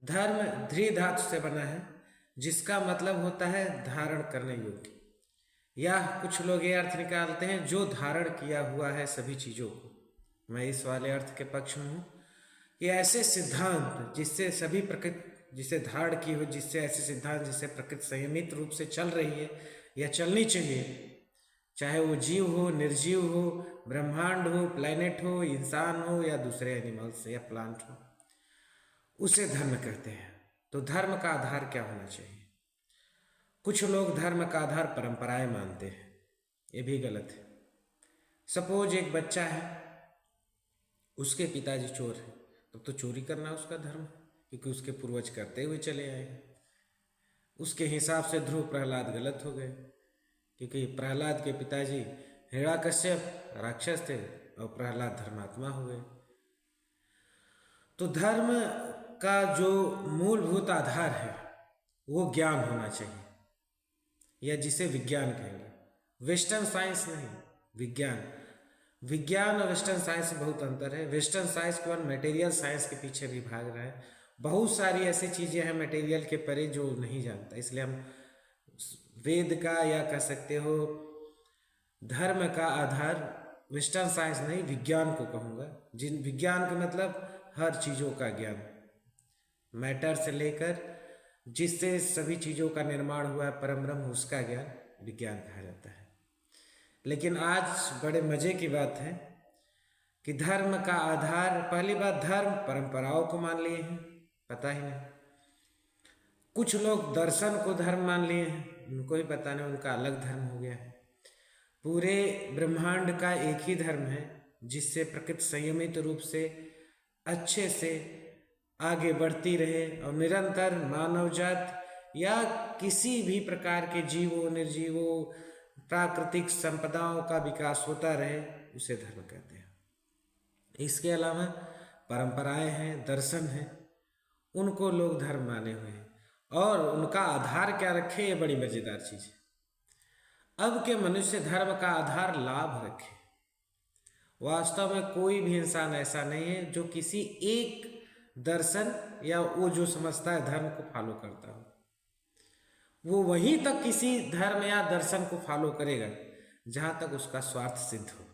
धर्म ध्री धातु से बना है, जिसका मतलब होता है धारण करने योग्य, या कुछ लोग ये अर्थ निकालते हैं जो धारण किया हुआ है सभी चीज़ों को। मैं इस वाले अर्थ के पक्ष में हूँ कि ऐसे सिद्धांत जिससे सभी प्रकृति, जिसे धारण की हो, जिससे ऐसे सिद्धांत जिससे प्रकृति संयमित रूप से चल रही है या चलनी चाहिए, चाहे वो जीव हो, निर्जीव हो, ब्रह्मांड हो, प्लैनेट हो, इंसान हो या दूसरे एनिमल्स या प्लांट हो, उसे धर्म कहते हैं। तो धर्म का आधार क्या होना चाहिए? कुछ लोग धर्म का आधार परंपराएं मानते हैं, ये भी गलत है। सपोज एक बच्चा है, उसके पिताजी चोर हैं, तब तो चोरी करना उसका धर्म, क्योंकि उसके पूर्वज करते हुए चले आए हैं। उसके हिसाब से ध्रुव प्रहलाद गलत हो गए, क्योंकि प्रहलाद के पिताजी हिरण्यकश्यप राक्षस थे और प्रहलाद धर्मात्मा हो गए। तो धर्म का जो मूलभूत आधार है वो ज्ञान होना चाहिए, या जिसे विज्ञान कहेंगे। वेस्टर्न साइंस नहीं, विज्ञान। विज्ञान और वेस्टर्न साइंस में बहुत अंतर है। वेस्टर्न साइंस केवल मटेरियल साइंस के पीछे भी भाग रहा है। बहुत सारी ऐसी चीज़ें हैं मटेरियल के परे जो नहीं जानता, इसलिए हम वेद का, या कह सकते हो धर्म का आधार वेस्टर्न साइंस नहीं, विज्ञान को कहूँगा। जिन विज्ञान का मतलब हर चीज़ों का ज्ञान, मैटर से लेकर जिससे सभी चीज़ों का निर्माण हुआ है परम ब्रह्म, उसका ज्ञान विज्ञान कहा जाता है। लेकिन आज बड़े मज़े की बात है कि धर्म का आधार, पहली बात धर्म परंपराओं को मान लिए हैं, पता ही नहीं। कुछ लोग दर्शन को धर्म मान लिए हैं, उनको ही पता नहीं, उनका अलग धर्म हो गया है। पूरे ब्रह्मांड का एक ही धर्म है जिससे प्रकृति संयमित रूप से अच्छे से आगे बढ़ती रहे और निरंतर मानव जात या किसी भी प्रकार के जीवों, निर्जीवों, प्राकृतिक संपदाओं का विकास होता रहे, उसे धर्म कहते हैं। इसके अलावा परंपराएं हैं, दर्शन हैं, उनको लोग धर्म माने हुए हैं, और उनका आधार क्या रखे, ये बड़ी मजेदार चीज है। अब के मनुष्य धर्म का आधार लाभ रखे। वास्तव में कोई भी इंसान ऐसा नहीं है जो किसी एक दर्शन या वो जो समझता है धर्म को फॉलो करता हो। वो वहीं तक किसी धर्म या दर्शन को फॉलो करेगा जहां तक उसका स्वार्थ सिद्ध हो।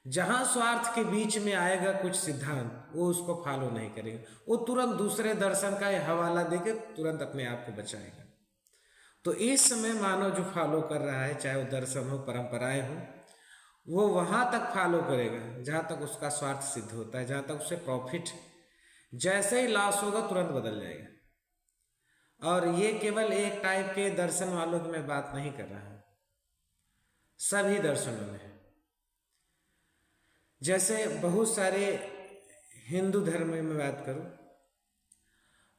जहां स्वार्थ के बीच में आएगा कुछ सिद्धांत, वो उसको फॉलो नहीं करेगा, वो तुरंत दूसरे दर्शन का हवाला देकर तुरंत अपने आप को बचाएगा। तो इस समय मानव जो फॉलो कर रहा है, चाहे वो दर्शन हो, परंपराएं हो, वो वहां तक फॉलो करेगा जहां तक उसका स्वार्थ सिद्ध होता है, जहां तक उसे प्रॉफिट। जैसे ही लॉस होगा तुरंत बदल जाएगा। और ये केवल एक टाइप के दर्शन वालों की मैं बात नहीं कर रहा हूं, सभी दर्शनों में। जैसे बहुत सारे हिंदू धर्म में मैं बात करूं,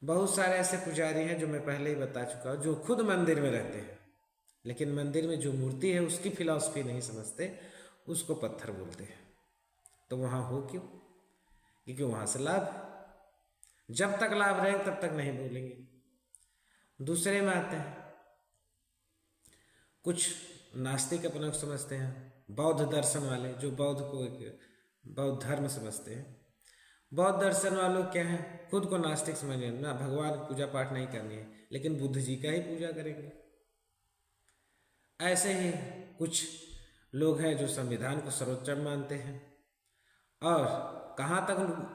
बहुत सारे ऐसे पुजारी हैं जो मैं पहले ही बता चुका हूं, जो खुद मंदिर में रहते हैं, लेकिन मंदिर में जो मूर्ति है उसकी फिलॉसफी नहीं समझते, उसको पत्थर बोलते हैं। तो वहां हो क्यों? क्योंकि वहां से लाभ, जब तक लाभ रहेगा तब तक नहीं बोलेंगे। दूसरे में आते हैं कुछ नास्तिक अपने को समझते हैं, बौद्ध दर्शन वाले जो बौद्ध को एक बौद्ध धर्म समझते हैं। बौद्ध दर्शन वालों क्या है, खुद को नास्तिक समझे ना, भगवान की पूजा पाठ नहीं करनी है, लेकिन बुद्ध जी का ही पूजा करेंगे। ऐसे ही कुछ लोग हैं जो संविधान को सर्वोच्च मानते हैं, और कहाँ तक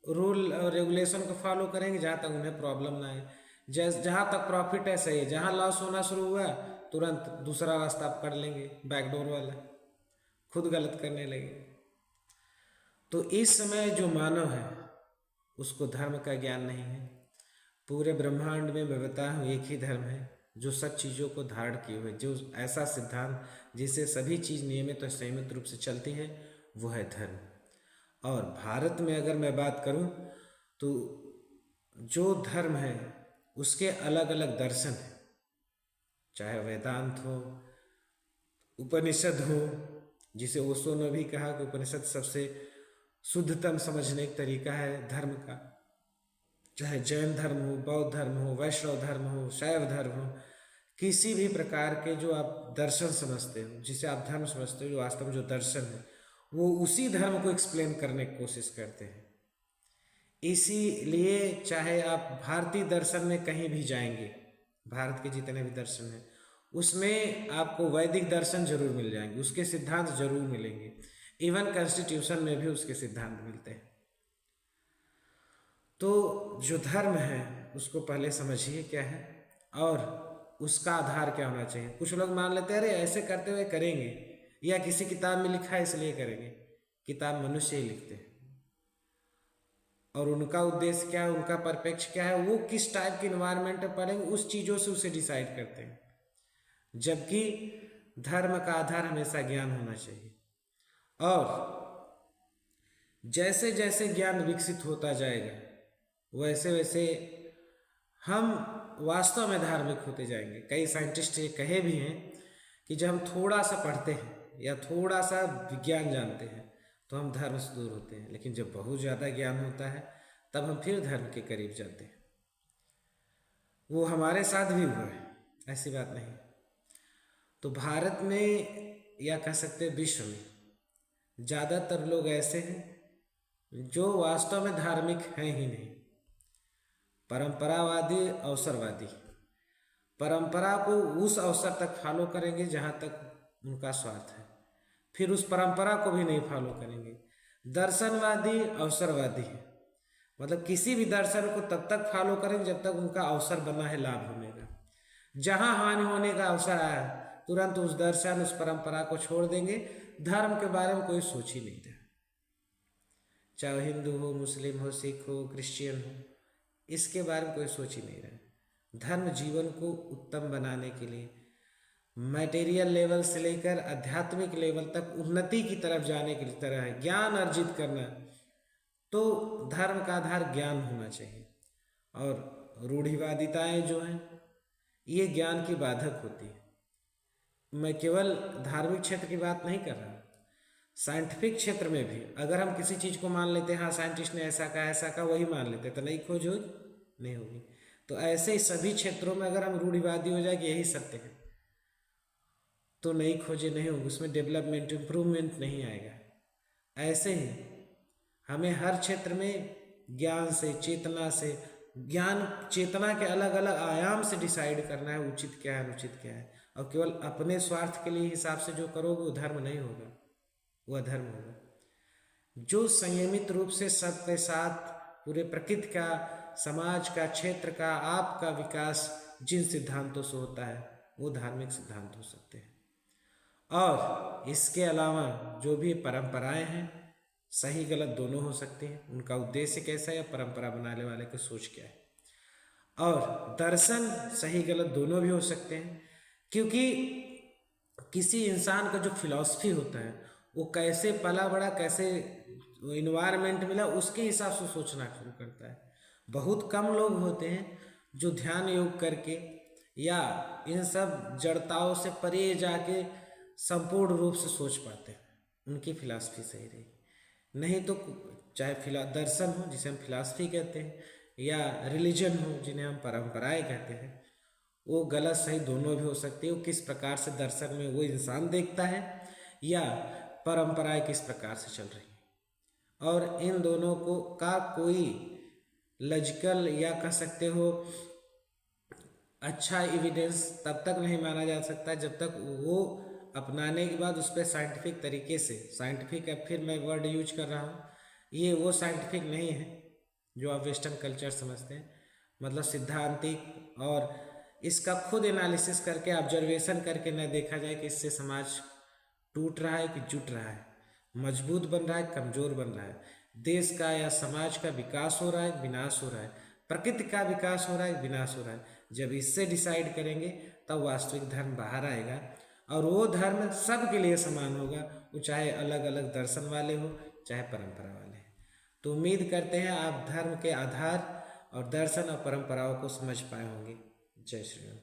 रूल और रेगुलेशन को फॉलो करेंगे जहाँ तक उन्हें प्रॉब्लम ना आए। जहाँ तक प्रॉफिट है सही है, जहाँ लॉस होना शुरू हुआ तुरंत दूसरा रास्ता आप कर लेंगे, बैकडोर वाला, खुद गलत करने लगे। तो इस समय जो मानव है उसको धर्म का ज्ञान नहीं है। पूरे ब्रह्मांड में मैं बताया हूँ एक ही धर्म है जो सब चीज़ों को धारण किए हुए, जो ऐसा सिद्धांत जिससे सभी चीज़ नियमित और संयमित रूप से चलती हैं, वो है धर्म। और भारत में अगर मैं बात करूं तो जो धर्म है उसके अलग अलग दर्शन हैं, चाहे वेदांत हो, उपनिषद हो, जिसे ओशो ने भी कहा कि उपनिषद सबसे शुद्धतम समझने का तरीका है धर्म का। चाहे जैन धर्म हो, बौद्ध धर्म हो, वैष्णव धर्म हो, शैव धर्म हो, किसी भी प्रकार के जो आप दर्शन समझते हो, जिसे आप धर्म समझते हो, जो वास्तव में जो दर्शन है वो उसी धर्म को एक्सप्लेन करने की कोशिश करते हैं। इसीलिए चाहे आप भारतीय दर्शन में कहीं भी जाएंगे, भारत के जितने भी दर्शन हैं उसमें आपको वैदिक दर्शन जरूर मिल जाएंगे, उसके सिद्धांत जरूर मिलेंगे। इवन कॉन्स्टिट्यूशन में भी उसके सिद्धांत मिलते हैं। तो जो धर्म है उसको पहले समझिए क्या है और उसका आधार क्या होना चाहिए। कुछ लोग मान लेते हैं अरे ऐसे करते हुए करेंगे, या किसी किताब में लिखा है इसलिए करेंगे। किताब मनुष्य ही लिखते हैं और उनका उद्देश्य क्या है, उनका परिप्रेक्ष्य क्या है, वो किस टाइप के इन्वायरमेंट में पढ़ेंगे उस चीज़ों से उसे डिसाइड करते हैं। जबकि धर्म का आधार हमेशा ज्ञान होना चाहिए। और जैसे जैसे ज्ञान विकसित होता जाएगा वैसे वैसे हम वास्तव में धार्मिक होते जाएंगे। कई साइंटिस्ट ये कहे भी हैं कि जब हम थोड़ा सा पढ़ते हैं या थोड़ा सा विज्ञान जानते हैं तो हम धर्म से दूर होते हैं, लेकिन जब बहुत ज़्यादा ज्ञान होता है तब हम फिर धर्म के करीब जाते हैं। वो हमारे साथ भी हुआ है, ऐसी बात नहीं। तो भारत में या कह सकते हैं विश्व में ज़्यादातर लोग ऐसे हैं जो वास्तव में धार्मिक हैं ही नहीं, परंपरावादी, अवसरवादी। परंपरा को उस अवसर तक फॉलो करेंगे जहाँ तक उनका स्वार्थ है, फिर उस परंपरा को भी नहीं फॉलो करेंगे। दर्शनवादी अवसरवादी है, मतलब किसी भी दर्शन को तब तक फॉलो करेंगे जब तक उनका अवसर बना है लाभ होने का। जहाँ हानि होने का अवसर आया तुरंत उस दर्शन उस परंपरा को छोड़ देंगे। धर्म के बारे में कोई सोच ही नहीं रहा, चाहे हिंदू हो, मुस्लिम हो, सिख हो, क्रिश्चियन हो, इसके बारे में कोई सोच ही नहीं रहा। धर्म जीवन को उत्तम बनाने के लिए मटेरियल लेवल से लेकर आध्यात्मिक लेवल तक उन्नति की तरफ जाने की तरह है। ज्ञान अर्जित करना, तो धर्म का आधार ज्ञान होना चाहिए। और रूढ़िवादिताएं जो हैं ये ज्ञान की बाधक होती है। मैं केवल धार्मिक क्षेत्र की बात नहीं कर रहा, साइंटिफिक क्षेत्र में भी अगर हम किसी चीज़ को मान लेते हैं, हाँ साइंटिस्ट ने ऐसा कहा ऐसा कहा, वही मान लेते तो नई खोज होगी नहीं होगी। तो ऐसे ही सभी क्षेत्रों में अगर हम रूढ़िवादी हो जाए कि यही सत्य है तो नई खोजें नहीं होगी, उसमें डेवलपमेंट इम्प्रूवमेंट नहीं आएगा। ऐसे ही हमें हर क्षेत्र में ज्ञान से, चेतना से, ज्ञान चेतना के अलग अलग आयाम से डिसाइड करना है उचित क्या है अनुचित क्या है। और केवल अपने स्वार्थ के लिए हिसाब से जो करोगे वो धर्म नहीं होगा, वो अधर्म होगा। जो संयमित रूप से सबके साथ पूरे प्रकृति का, समाज का, क्षेत्र का, आपका विकास जिन सिद्धांतों से होता है वो धार्मिक सिद्धांत हो सकते हैं। और इसके अलावा जो भी परंपराएं हैं सही गलत दोनों हो सकती हैं, उनका उद्देश्य कैसा है या परंपरा बनाने वाले की सोच क्या है। और दर्शन सही गलत दोनों भी हो सकते हैं, क्योंकि किसी इंसान का जो फिलॉसफी होता है वो कैसे पला बड़ा, कैसे इन्वायरमेंट मिला, उसके हिसाब से सोचना शुरू करता है। बहुत कम लोग होते हैं जो ध्यान योग करके या इन सब जड़ताओं से परे जाके संपूर्ण रूप से सोच पाते हैं, उनकी फिलॉसफी सही रही। नहीं तो चाहे दर्शन हो जिसे हम फिलॉसफी कहते हैं या रिलीजन हो जिन्हें हम परंपराएं कहते हैं, वो गलत सही दोनों भी हो सकती है। वो किस प्रकार से दर्शन में वो इंसान देखता है या परंपराएं किस प्रकार से चल रही है। और इन दोनों को का कोई लॉजिकल या कह सकते हो अच्छा एविडेंस तब तक नहीं माना जा सकता जब तक वो अपनाने के बाद उस पर साइंटिफिक तरीके से, साइंटिफिक अब फिर मैं वर्ड यूज कर रहा हूँ, ये वो साइंटिफिक नहीं है जो आप वेस्टर्न कल्चर समझते हैं, मतलब सिद्धांतिक, और इसका खुद एनालिसिस करके ऑब्जर्वेशन करके न देखा जाए कि इससे समाज टूट रहा है कि जुट रहा है, मजबूत बन रहा है कमजोर बन रहा है, देश का या समाज का विकास हो रहा है विनाश हो रहा है, प्रकृति का विकास हो रहा है विनाश हो रहा है। जब इससे डिसाइड करेंगे तब वास्तविक धर्म बाहर आएगा और वो धर्म सबके लिए समान होगा, वो चाहे अलग अलग दर्शन वाले हो चाहे परंपरा वाले। तो उम्मीद करते हैं आप धर्म के आधार और दर्शन और परंपराओं को समझ पाए होंगे। जय श्री राम।